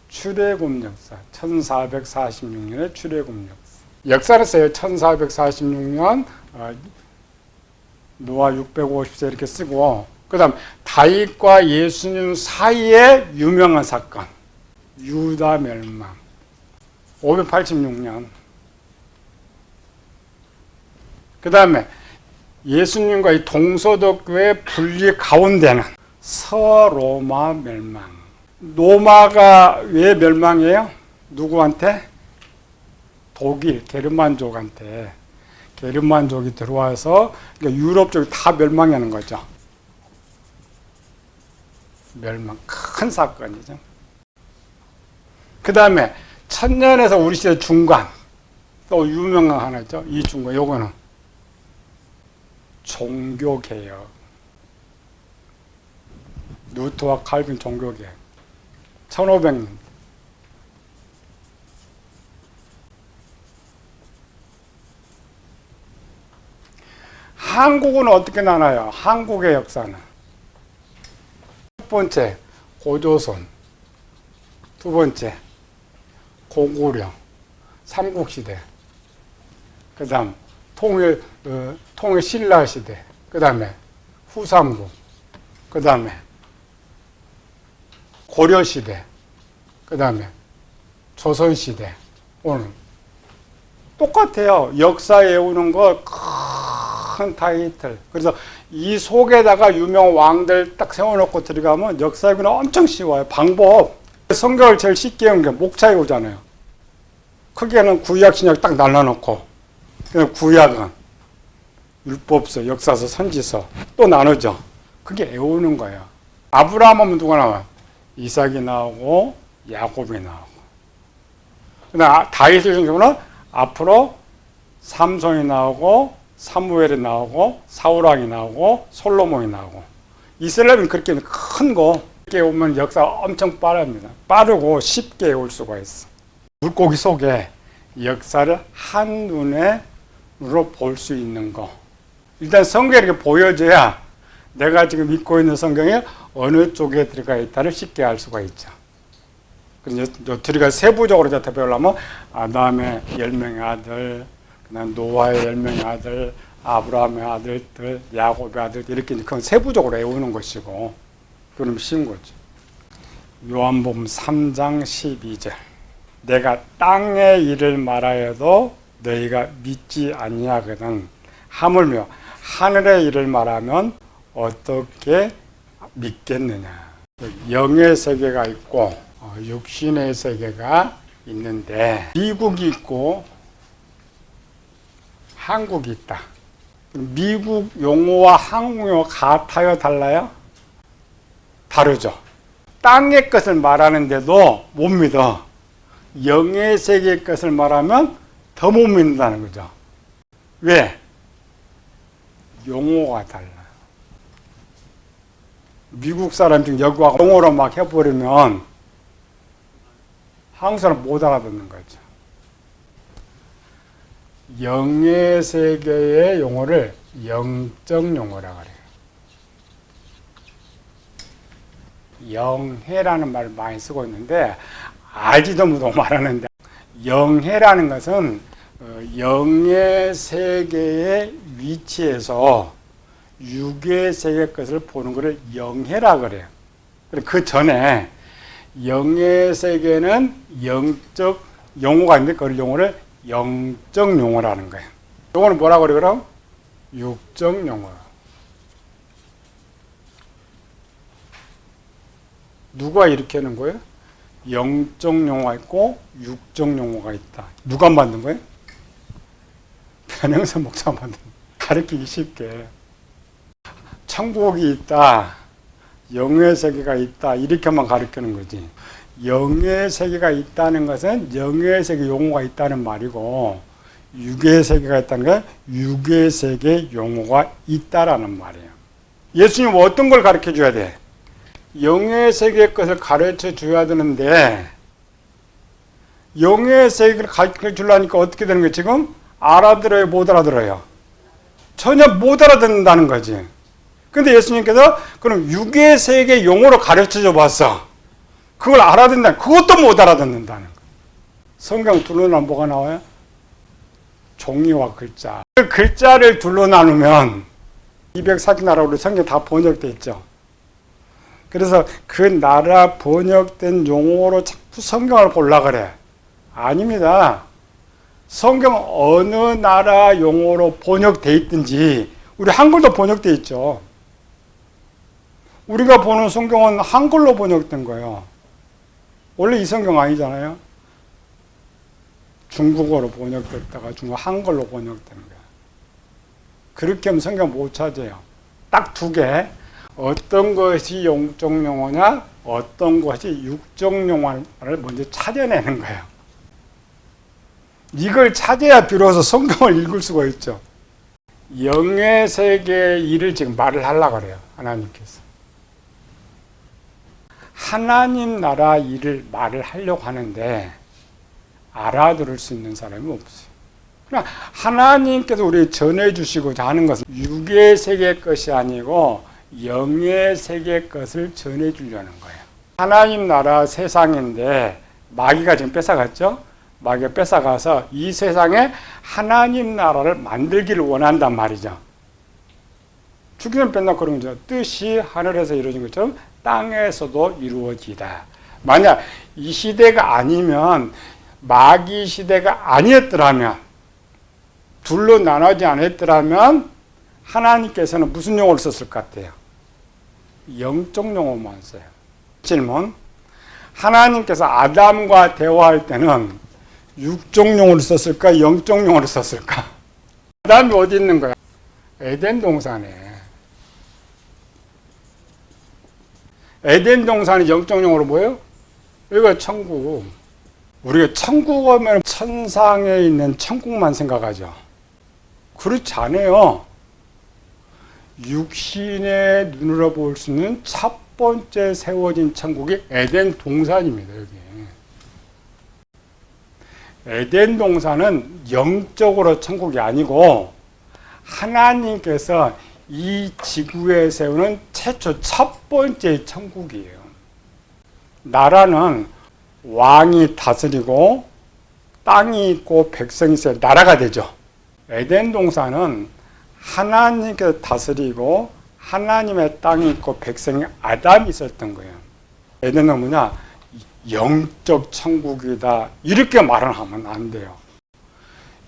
출애굽 역사. 1446년에 출애굽 역사. 역사를 써요. 1446년, 노아 650세 이렇게 쓰고, 그 다음 다윗과 예수님 사이의 유명한 사건. 유다 멸망. 586년. 그 다음에 예수님과 이 동서독교의 분리 가운데는 서로마 멸망. 로마가 왜 멸망해요? 누구한테? 독일, 게르만족한테. 게르만족이 들어와서 그러니까 유럽 쪽이 다 멸망하는 거죠. 멸망. 큰 사건이죠. 그 다음에 천년에서 우리 시대 중간. 또 유명한 하나죠. 이 중간. 요거는 종교개혁. 루터와 칼빈 종교개혁. 1500년. 한국은 어떻게 나눠요? 한국의 역사는. 첫 번째, 고조선. 두 번째, 고구려. 삼국시대. 그 다음, 통일 신라 시대. 그 다음에 후삼국. 그 다음에 고려 시대. 그 다음에 조선 시대. 오늘 똑같아요. 역사 외우는 거 큰 타이틀. 그래서 이 속에다가 유명 왕들 딱 세워놓고 들어가면 역사 외우는 엄청 쉬워요. 방법. 성경을 제일 쉽게 외우는 게 목차 외우잖아요. 크게는 구약 신약 딱 날라놓고 구약은 율법서, 역사서, 선지서 또 나누죠. 그게 외우는 거예요. 아브라함 하면 누가 나와요? 이삭이 나오고 야곱이 나오고. 그다음 다윗의 경우는 앞으로 삼손이 나오고 사무엘이 나오고 사울왕이 나오고 솔로몬이 나오고. 이스라엘은 그렇게 큰 거 이렇게 오면 역사 엄청 빠릅니다. 빠르고 쉽게 외울 수가 있어. 물고기 속에 역사를 한눈으로 볼 수 있는 거. 일단 성경에 이렇게 보여줘야 내가 지금 믿고 있는 성경에 어느 쪽에 들어가 있다를 쉽게 알 수가 있죠. 그래서 들어가 세부적으로 배우려면 아담의 10명의 아들, 그다음 노아의 10명의 아들, 아브라함의 아들들, 야곱의 아들 이렇게 그건 세부적으로 외우는 것이고 그럼 쉬운 거죠. 요한복음 3장 12절. 내가 땅의 일을 말하여도 너희가 믿지 아니하거든. 하물며 하늘의 일을 말하면 어떻게 믿겠느냐. 영의 세계가 있고 육신의 세계가 있는데 미국이 있고 한국이 있다. 미국 용어와 한국 용어 같아요? 달라요? 다르죠. 땅의 것을 말하는데도 못 믿어. 영의 세계의 것을 말하면 더 못 믿는다는 거죠. 왜? 용어가 달라요. 미국 사람 중에 여기와 용어로 막 해버리면 한국 사람 못 알아듣는 거죠. 영의 세계의 용어를 영적 용어라고 그래요. 영해라는 말을 많이 쓰고 있는데 알지도 못하고 말하는데, 영해라는 것은 영의 세계의 위치에서 육의 세계 것을 보는 것을 영해라 그래요. 그 전에 영의 세계는 영적 용어가 있는데 그 용어를 영적 용어라는 거예요. 용어는 뭐라고 그래요 그럼? 육적 용어. 누가 이렇게 하는 거예요? 영적 용어가 있고 육적 용어가 있다. 누가 만든 거예요? 변형선 목사가 만든 거예요. 가르치기 쉽게. 천국이 있다, 영의 세계가 있다, 이렇게만 가르치는 거지. 영의 세계가 있다는 것은 영의 세계 용어가 있다는 말이고, 육의 세계가 있다는 건 육의 세계 용어가 있다라는 말이에요. 예수님은 어떤 걸 가르쳐 줘야 돼? 영의 세계의 것을 가르쳐 줘야 되는데, 영의 세계를 가르쳐 주려니까 어떻게 되는 거예요? 지금 알아들어요, 못 알아들어요? 전혀 못 알아듣는다는 거지. 근데 예수님께서 그럼 육의 세계 용어로 가르쳐 줘 봤어. 그걸 알아듣는다. 그것도 못 알아듣는다는 거예요. 성경 둘러나면 뭐가 나와요? 종이와 글자. 그 글자를 둘러 나누면 240나라로 성경 다 번역돼 있죠. 그래서 그 나라 번역된 용어로 자꾸 성경을 보려고 그래. 아닙니다. 성경 어느 나라 용어로 번역돼 있든지, 우리 한글도 번역돼 있죠. 우리가 보는 성경은 한글로 번역된 거예요. 원래 이 성경 아니잖아요. 중국어로 번역됐다가 중국 한글로 번역된 거예요. 그렇게 하면 성경 못 찾아요. 딱 두 개. 어떤 것이 영적 용어냐, 어떤 것이 육적 용어를 먼저 찾아내는 거예요. 이걸 찾아야 비로소 성경을 읽을 수가 있죠. 영의 세계의 일을 지금 말을 하려고 그래요. 하나님께서. 하나님 나라 일을 말을 하려고 하는데 알아들을 수 있는 사람이 없어요. 그러나 하나님께서 우리에게 전해주시고자 하는 것은 육의 세계 것이 아니고 영의 세계 것을 전해주려는 거예요. 하나님 나라 세상인데 마귀가 지금 뺏어갔죠? 마귀가 뺏어가서 이 세상에 하나님 나라를 만들기를 원한단 말이죠. 죽이면 뺀다 그런 거죠. 뜻이 하늘에서 이루어진 것처럼 땅에서도 이루어지다. 만약 이 시대가 아니면, 마귀 시대가 아니었더라면, 둘로 나눠지 않았더라면 하나님께서는 무슨 용어를 썼을 것 같아요? 영적 용어만 써요. 질문. 하나님께서 아담과 대화할 때는 육적 용어를 썼을까? 영적 용어를 썼을까? 아담이 어디 있는 거야? 에덴 동산에. 에덴 동산이 영적 용어로 뭐예요? 이거 천국. 우리가 천국 오면 천상에 있는 천국만 생각하죠. 그렇지 않아요. 육신의 눈으로 볼 수 있는 첫 번째 세워진 천국이 에덴 동산입니다. 여기. 에덴 동산은 영적으로 천국이 아니고 하나님께서 이 지구에 세우는 최초 첫 번째 천국이에요. 나라는 왕이 다스리고 땅이 있고 백성이 있어야 나라가 되죠. 에덴 동산은 하나님께서 다스리고 하나님의 땅이 있고 백성이 아담이 있었던 거예요. 에덴은 뭐냐? 영적 천국이다. 이렇게 말을 하면 안 돼요.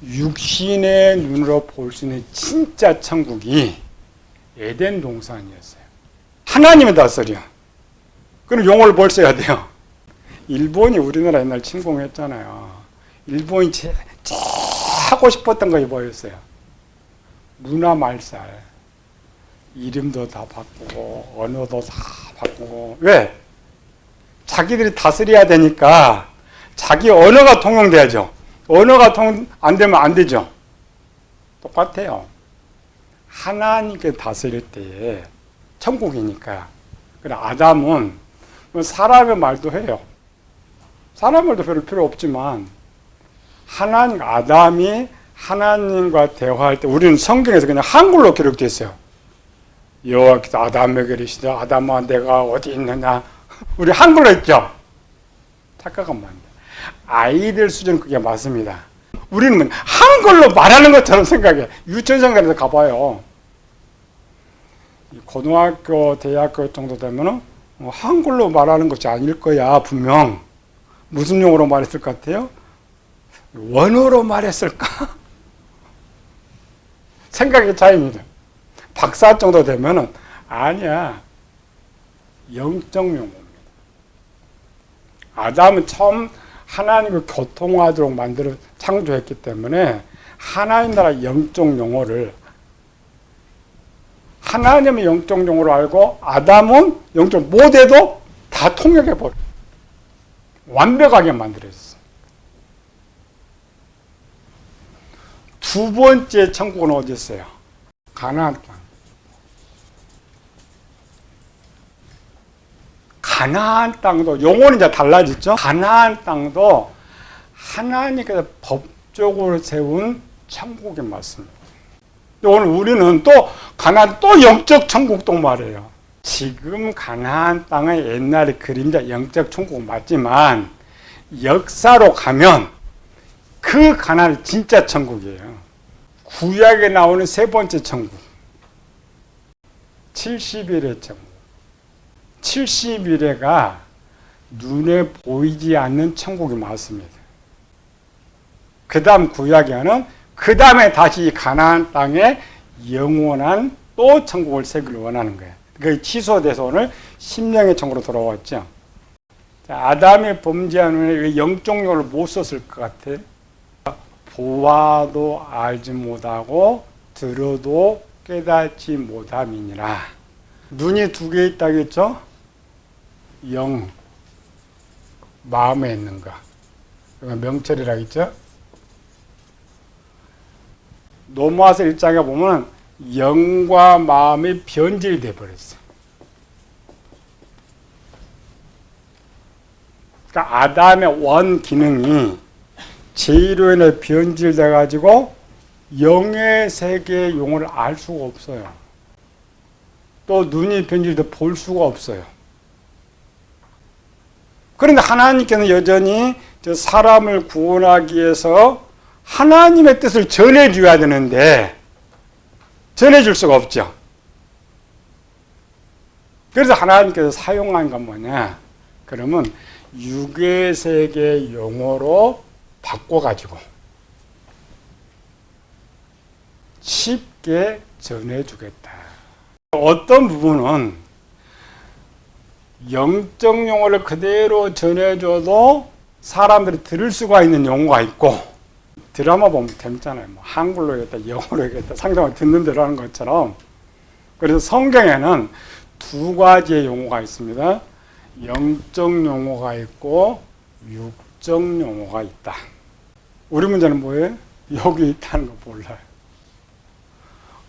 육신의 눈으로 볼 수 있는 진짜 천국이 에덴 동산이었어요. 하나님이 다스려. 그럼 용어를 뭘 써야 돼요? 일본이 우리나라 옛날 침공했잖아요. 일본이 제일 하고 싶었던 거 뭐였어요? 문화말살. 이름도 다 바꾸고 언어도 다 바꾸고. 왜? 자기들이 다스려야 되니까 자기 언어가 통용돼야죠. 언어가 통용 안 되면 안 되죠. 똑같아요. 하나님께 다스릴 때에 천국이니까. 그래 아담은 사람의 말도 해요. 사람 말도 별로 필요 없지만 하나님 아담이 하나님과 대화할 때 우리는 성경에서 그냥 한글로 기록되어 있어요. 여호와께서 아담에게 이르시되 아담아 내가 어디 있느냐. 우리 한글로 했죠. 착각하면 안 돼요. 아이들 수준 그게 맞습니다. 우리는 한글로 말하는 것처럼 생각해. 유치원생활에서 가봐요. 고등학교, 대학교 정도 되면 한글로 말하는 것이 아닐 거야. 분명. 무슨 용어로 말했을 것 같아요? 원어로 말했을까? 생각의 차이입니다. 박사 정도 되면은 아니야. 영적 용어입니다. 아담은 처음 하나님과 교통하도록 만들어 창조했기 때문에 하나님 나라 영적 용어를 하나님의 영적 용어를 알고 아담은 영적 못해도 다 통역해버려. 완벽하게 만들어졌어. 두 번째 천국은 어디 있어요? 가나안 땅. 가나안 땅도 용어는 이제 달라졌죠. 가나안 땅도 하나님께서 법적으로 세운 천국이 맞습니다. 오늘 우리는 또 가나안 또 영적 천국도 말해요. 지금 가나안 땅의 옛날의 그림자 영적 천국 맞지만 역사로 가면 그 가나안이 진짜 천국이에요. 구약에 나오는 세 번째 천국. 70일의 천국. 70일에가 눈에 보이지 않는 천국이 맞습니다. 그 다음 구약에는 그 다음에 다시 가나안 땅에 영원한 또 천국을 세기를 원하는 거예요. 그게 취소돼서 오늘 심령의 천국으로 돌아왔죠. 아담이 범죄한 후에 영적용어를 못 썼을 것 같아. 보아도 알지 못하고 들어도 깨닫지 못함이니라. 눈이 두 개 있다겠죠? 영, 마음에 있는 거. 명철이라고 했죠? 로마서 1장에 보면 영과 마음이 변질돼 버렸어요. 그러니까 아담의 원 기능이 죄로 인해 변질돼 가지고 영의 세계의 용어를 알 수가 없어요. 또 눈이 변질돼 볼 수가 없어요. 그런데 하나님께는 여전히 저 사람을 구원하기 위해서 하나님의 뜻을 전해줘야 되는데 전해줄 수가 없죠. 그래서 하나님께서 사용한 건 뭐냐? 그러면 육의 세계 용어로 바꿔가지고 쉽게 전해주겠다. 어떤 부분은 영적 용어를 그대로 전해줘도 사람들이 들을 수가 있는 용어가 있고, 드라마 보면 재밌잖아요. 뭐 한글로 얘기했다, 영어로 얘기했다, 상대방이 듣는 대로 하는 것처럼. 그래서 성경에는 두 가지의 용어가 있습니다. 영적 용어가 있고 육적 용어가 있다. 우리 문제는 뭐예요? 여기 있다는 거 몰라요.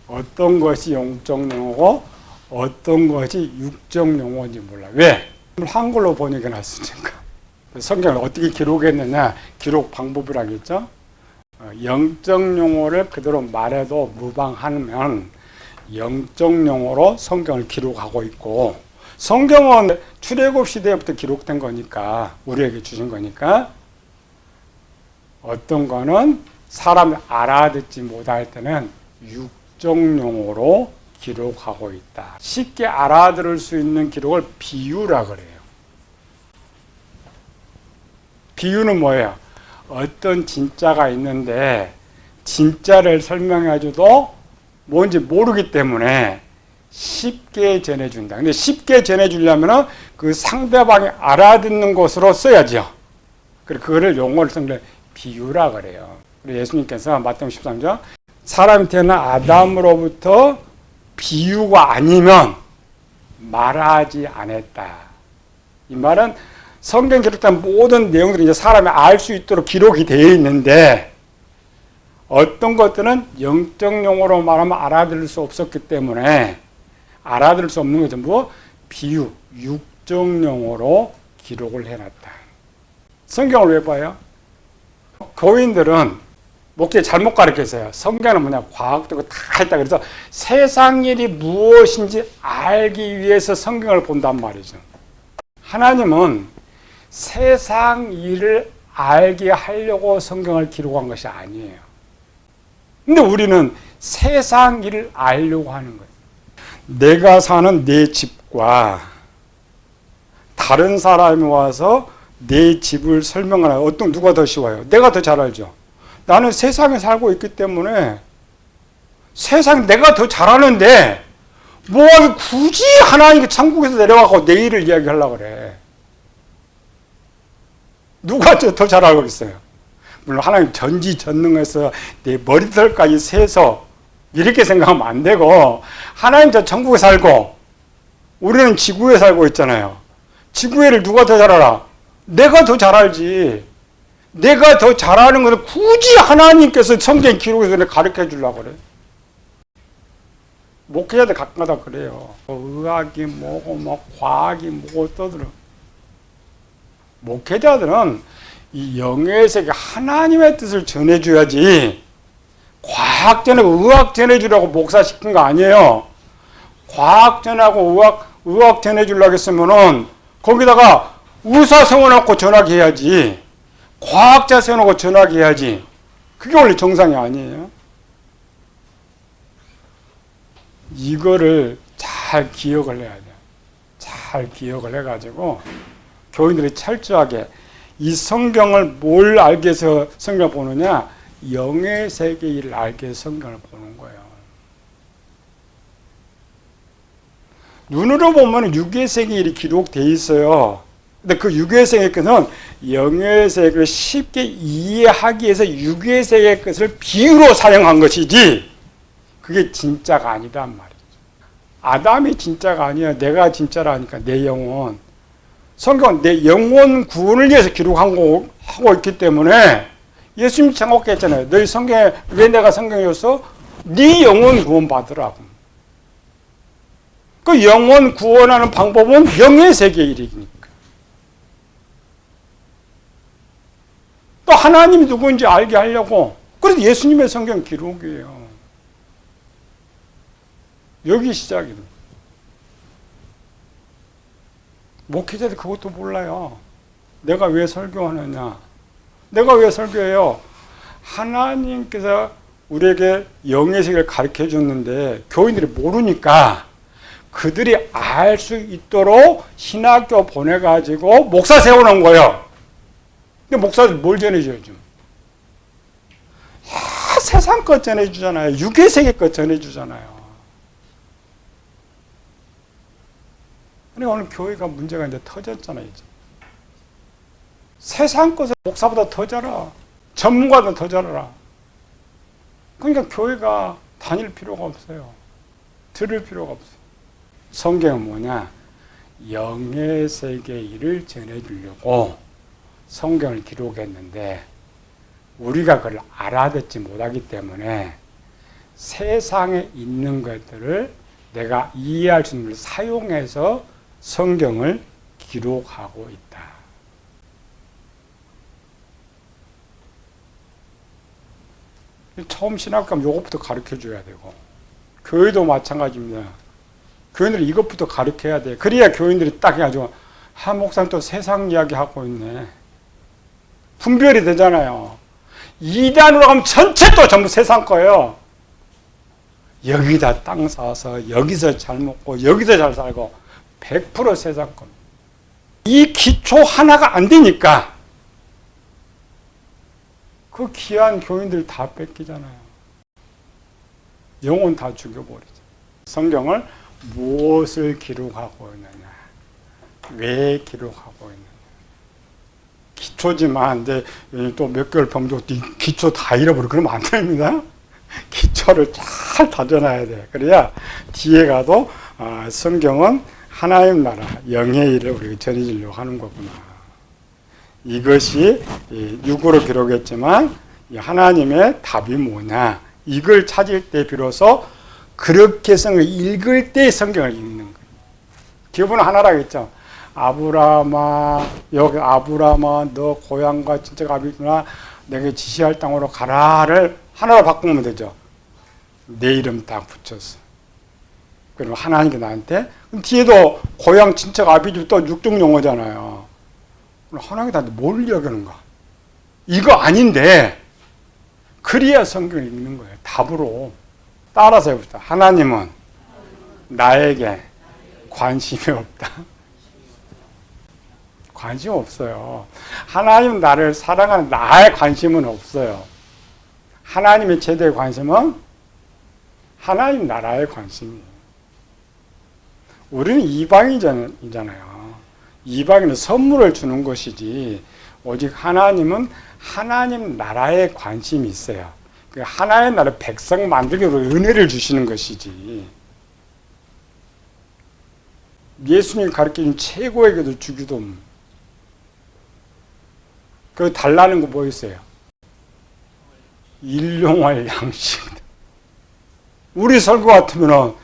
어떤 것이 영적 용어고 어떤 것이 육적 용어인지 몰라요. 왜? 한글로 번역해 놨으니까. 성경을 어떻게 기록했느냐, 기록 방법이라고 했죠. 영적 용어를 그대로 말해도 무방하면 영적 용어로 성경을 기록하고 있고, 성경은 출애굽 시대부터 기록된 거니까, 우리에게 주신 거니까, 어떤 거는 사람이 알아듣지 못할 때는 육적 용어로 기록하고 있다. 쉽게 알아들을 수 있는 기록을 비유라 그래요. 비유는 뭐예요? 어떤 진짜가 있는데 진짜를 설명해줘도 뭔지 모르기 때문에 쉽게 전해준다. 근데 쉽게 전해주려면 그 상대방이 알아듣는 것으로 써야죠. 그래서 그거를 용어를 쓰는 비유라 그래요. 그래서 예수님께서 마태복음 13장 사람이 태어난 아담으로부터 비유가 아니면 말하지 않았다. 이 말은 성경 기록된 모든 내용들이 이제 사람이 알 수 있도록 기록이 되어 있는데 어떤 것들은 영적 용어로 말하면 알아들을 수 없었기 때문에 알아들을 수 없는 게 전부 비유, 육적 용어로 기록을 해놨다. 성경을 왜 봐요? 교인들은 목사님 잘못 가르쳤어요. 성경은 뭐냐, 과학적으로 다 했다. 그래서 세상 일이 무엇인지 알기 위해서 성경을 본단 말이죠. 하나님은 세상 일을 알게 하려고 성경을 기록한 것이 아니에요. 근데 우리는 세상 일을 알려고 하는 거예요. 내가 사는 내 집과 다른 사람이 와서 내 집을 설명하는 누가 더 쉬워요? 내가 더 잘 알죠. 나는 세상에 살고 있기 때문에 세상 내가 더 잘 아는데 뭐 굳이 하나님께 천국에서 내려가고 내 일을 이야기하려고 그래. 누가 더 잘 알고 있어요? 물론 하나님 전지전능해서 내 머리털까지 세서 이렇게 생각하면 안 되고, 하나님 저 천국에 살고 우리는 지구에 살고 있잖아요. 지구의 일을 누가 더 잘 알아? 내가 더 잘 알지. 내가 더 잘하는 것을 굳이 하나님께서 성경 기록에서 가르쳐 주려고 그래. 목회자들 가끔가다 그래요. 의학이 뭐고 뭐 과학이 뭐고 떠들어. 목회자들은 이 영의 세계 하나님의 뜻을 전해줘야지 과학 전하고 의학 전해주라고 목사 시킨 거 아니에요. 과학 전하고 의학 전해주려고 했으면은 거기다가 의사 세워놓고 전학해야지. 과학자 세워놓고 전학해야지. 그게 원래 정상이 아니에요. 이거를 잘 기억을 해야 돼요. 잘 기억을 해가지고 교인들이 철저하게 이 성경을 뭘 알기 위해서 성경을 보느냐, 영의 세계 일을 알기 위해서 성경을 보는 거예요. 눈으로 보면 육의 세계 일이 기록되어 있어요. 근데 그 육의 세계의 것은 영의 세계를 쉽게 이해하기 위해서 육의 세계의 것을 비유로 사용한 것이지 그게 진짜가 아니란 말이죠. 아담이 진짜가 아니야. 내가 진짜라니까, 내 영혼. 성경은 내 영혼 구원을 위해서 기록하고 있기 때문에 예수님이 정확했잖아요. 너희 성경에 왜 내가 성경에 줬어? 네 영혼 구원 받으라고. 그 영혼 구원하는 방법은 영의 세계 일이니까. 또 하나님이 누구인지 알게 하려고. 그래서 예수님의 성경 기록이에요. 여기 시작이에요. 목회자들 그것도 몰라요. 내가 왜 설교하느냐. 내가 왜 설교해요? 하나님께서 우리에게 영의 세계를 가르쳐 줬는데 교인들이 모르니까 그들이 알 수 있도록 신학교 보내가지고 목사 세워놓은 거예요. 근데 목사들 뭘 전해줘요, 좀? 세상 것 전해주잖아요. 육의 세계 것 전해주잖아요. 그러니까 오늘 교회가 문제가 이제 터졌잖아요, 이제. 세상 것을 목사보다 더 잘 알아. 전문가보다 더 잘 알아. 그러니까 교회가 다닐 필요가 없어요. 들을 필요가 없어요. 성경은 뭐냐? 영의 세계 일을 전해주려고 성경을 기록했는데 우리가 그걸 알아듣지 못하기 때문에 세상에 있는 것들을 내가 이해할 수 있는 걸 사용해서 성경을 기록하고 있다. 처음 신학 가면 이것부터 가르쳐줘야 되고, 교회도 마찬가지입니다. 교인들이 이것부터 가르쳐야 돼. 그래야 교인들이 딱 해가지고, 목사님 또 세상 이야기 하고 있네. 분별이 되잖아요. 이단으로 가면 전체 또 전부 세상 거예요. 여기다 땅 사서 여기서 잘 먹고 여기서 잘 살고 100% 세상 겁니다. 이 기초 하나가 안 되니까 그 귀한 교인들 다 뺏기잖아요. 영혼 다 죽여버리죠. 성경을 무엇을 기록하고 있느냐, 왜 기록하고 있느냐. 기초지만 이제 또 몇 개월 병도 기초 다 잃어버리고 그러면 안 됩니다. 기초를 잘 다져놔야 돼. 그래야 뒤에 가도 성경은 하나님 나라 영의 일을 우리가 전해주려고 하는 거구나. 이것이 6으로 기록했지만 하나님의 답이 뭐냐, 이걸 찾을 때 비로소 그렇게 성경을 읽을 때 성경을 읽는 거예요. 기업은 하나라겠죠. 아브라함아, 여기 아브라함아, 너 고향과 친척 아비구나, 내게 지시할 땅으로 가라를 하나로 바꾸면 되죠. 내 이름 딱 붙였어. 그럼 하나님께 나한테, 그럼 뒤에도 고향 친척 아비주 또 육종 용어잖아요. 그럼 하나님께 나한테 뭘 이야기하는가? 이거 아닌데 그래야 성경을 읽는 거예요. 답으로. 따라서 해봅시다. 하나님은 나에게 관심이 없다. 관심 없어요. 하나님 나를 사랑하는 나의 관심은 없어요. 하나님의 최대의 관심은 하나님 나라의 관심이에요. 우리는 이방인이잖아요. 이방인은 선물을 주는 것이지, 오직 하나님은 하나님 나라에 관심이 있어요. 하나의 나라 백성 만들기 위해서 은혜를 주시는 것이지, 예수님이 가르치는 최고의 기도 주기도 그 달라는 거 뭐 있어요? 일용할 양식. 우리 설교 같으면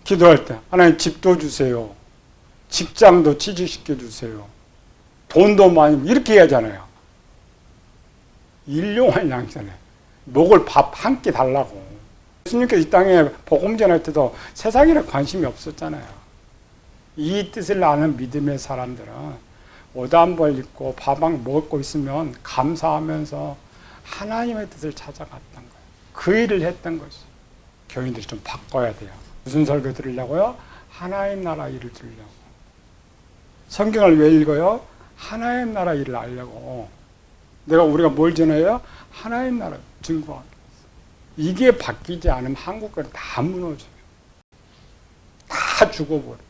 기도할 때 하나님 집도 주세요, 직장도 취직시켜 주세요, 돈도 많이, 이렇게 해야잖아요. 일용할 양식이잖아요. 먹을 밥 한 끼 달라고. 예수님께서 이 땅에 복음 전할 때도 세상에 관심이 없었잖아요. 이 뜻을 아는 믿음의 사람들은 옷 한 벌 입고 밥 한 먹고 있으면 감사하면서 하나님의 뜻을 찾아갔던 거예요. 그 일을 했던 것이. 교인들이 좀 바꿔야 돼요. 무슨 설교 들으려고요? 하나님 나라 일을 들으려고. 성경을 왜 읽어요? 하나님 나라 일을 알려고. 우리가 뭘 전해요? 하나님 나라 증거하기 위해서. 이게 바뀌지 않으면 한국은 다 무너져요. 다 죽어버려요.